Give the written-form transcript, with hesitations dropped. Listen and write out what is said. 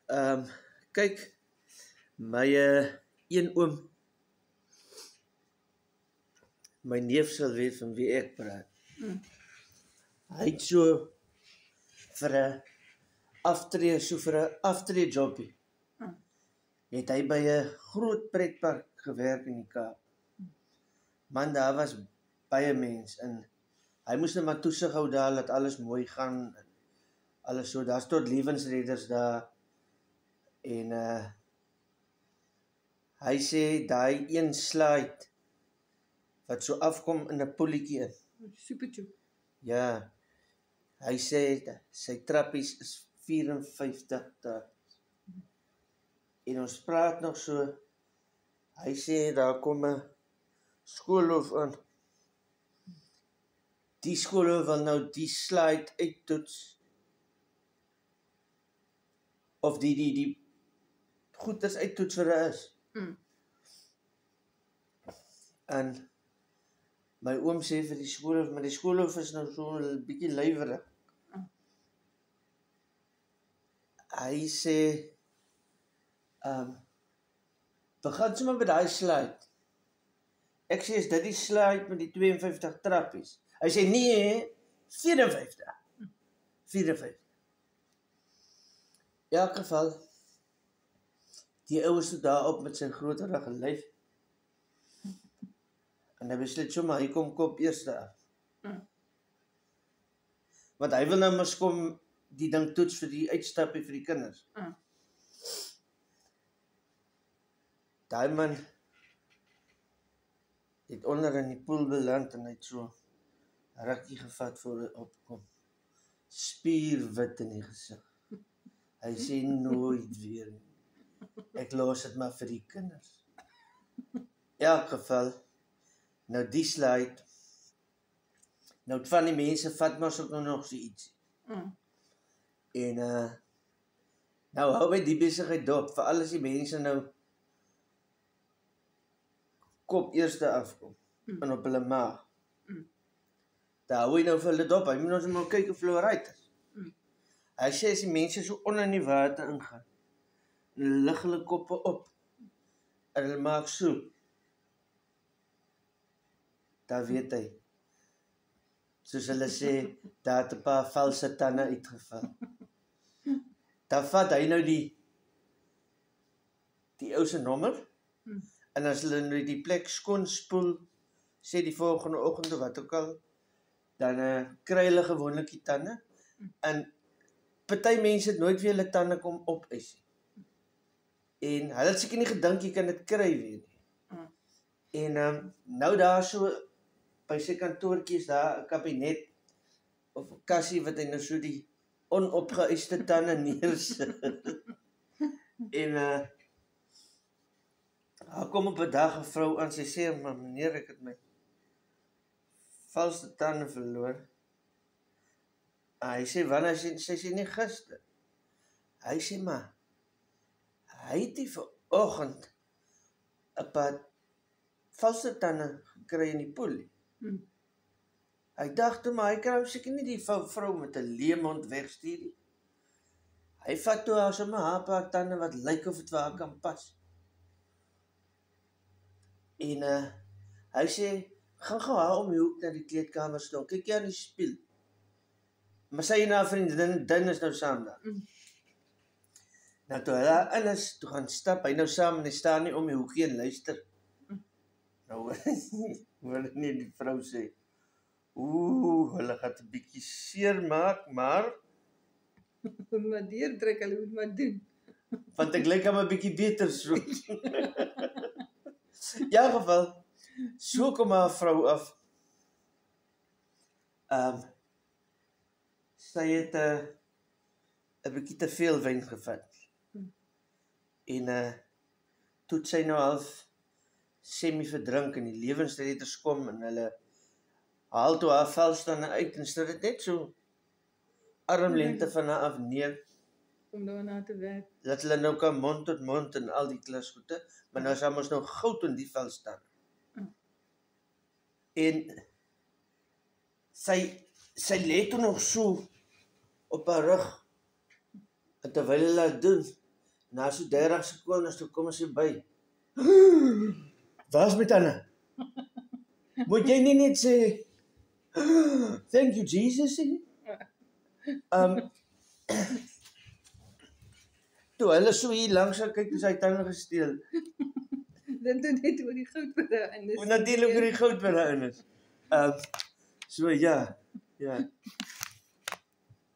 Kyk, my een oom, my neef sal weet van wie ek praat. Hy het so vir 'n aftree jobbie. Het hy by 'n groot pretpark gewerk in die Kaap. Man, daar was baie mense en hy moes net maar toesig hou daar, dat alles mooi gaan. Alles so, daar's tot lewensredders daar. En hy sê daai een slide wat so afkom in 'n poeltjie in. Supertjie. Ja. Hy sê sy trappies is 54 trappies. En ons praat nog so. Hy sê daar kom 'n skoolhoof aan. Die skoolhoof wil nou die slide uittoets. Of die goeders uittoets vir hy is. En my oom sê vir die skoolhoof, maar die skoolhoof is nou so 'n bietjie lywerig. Hy sê, begin sommer by daai slide. Ek sê, is dit die slide met die 52 trappies? Hy sê, nee, 54. 54. In elk geval, die ou is daarop met sy groterige lyf. En hy besluit sommer, hy kom kop eerste af. Want hy wil nou mos kom die ding toets vir die uitstappie vir die kinders. Daai man het onder in die poel beland en hy het so 'n rukkie gevat voor hy opkom. Spierwit in die gesig. Hy sê nooit weer nie. Ek los dit maar vir die kinders. In elk geval, nou die slide, nou van die mense vat maar ook nog so ietsie. En nou hou my die besigheid dop, vir al die mense nou kop eerste afkom, en op hulle maag. Daar hou hy nou vir hulle dop, hy moet ons maar kyk of hulle right is. Hy sê as die mense so onder in die water ingaan, en hulle lig hulle koppe op, en hulle maak so, daar weet hy, soos hulle sê, daar het 'n paar valse tande uitgeval. Dan vat hy nou die ou se nommer, en as hulle nou die plek skoon spoel, sê die volgende oggend of wat ook al, dan kry hulle gewoonlik die tande, en party mense het nooit weer hulle tande kom opeis. En hulle het seker nie gedink jy kan dit kry weer nie. En nou daar so, by sy kantoortjie is daar 'n kabinet, of 'n kassie wat hy nou so die onopgeëiste tande neersit. En daar kom op 'n dag 'n vrou aan, sy sê, maar meneer, ek het my valse tande verloor. Hy sê, wanneer? Sy sê nie gister. Hy sê, maar hy het die vanoggend 'n paar valse tande gekry in die poel. Hy dacht toe, maar hy kan seker nie die vrou met 'n leemond wegstuur nie. Hy vat toe haar sommer haar paar tande wat lyk of dit vir haar kan pas. En hy sê, gaan gou haar om die hoek na die kleedkamer staan, kyk jy aan die spieël. Maar sy en haar vriendin is nou saam daar. Nou toe hulle in is, toe gaan stap, hy nou saam en hy staan nie om die hoekie en luister. Nou hoor nie die vrou sê, hulle gaan 'n bietjie seer maak, maar Maar deurdruk, hulle moet maar doen. Want ek lyk hom 'n bietjie beter so. In elk geval, so kom haar vrou af. Sy het 'n bietjie te veel wyn gevat. En toe het sy nou half semi-verdrink en die lewensredders kom en hulle haal toe haar velstande uit en sit dit net so armlengte van haar af neer. Om daarna te werk. Dat hulle nou kan mond tot mond en al die klasgoede, maar nou is ons nou goud in die velstand. En sy lê toe nog so op haar rug, en terwyl hulle dit doen, Na so 30 sekondes toe kom sy by. Waar is my tande? Moet jy nie net sê, thank you Jesus nie? Toe hulle so hier langs kyk, is hy tande gesteel. Dan toe net oor die goud wat daarin is. Natuurlik oor die goud wat daarin is. So ja.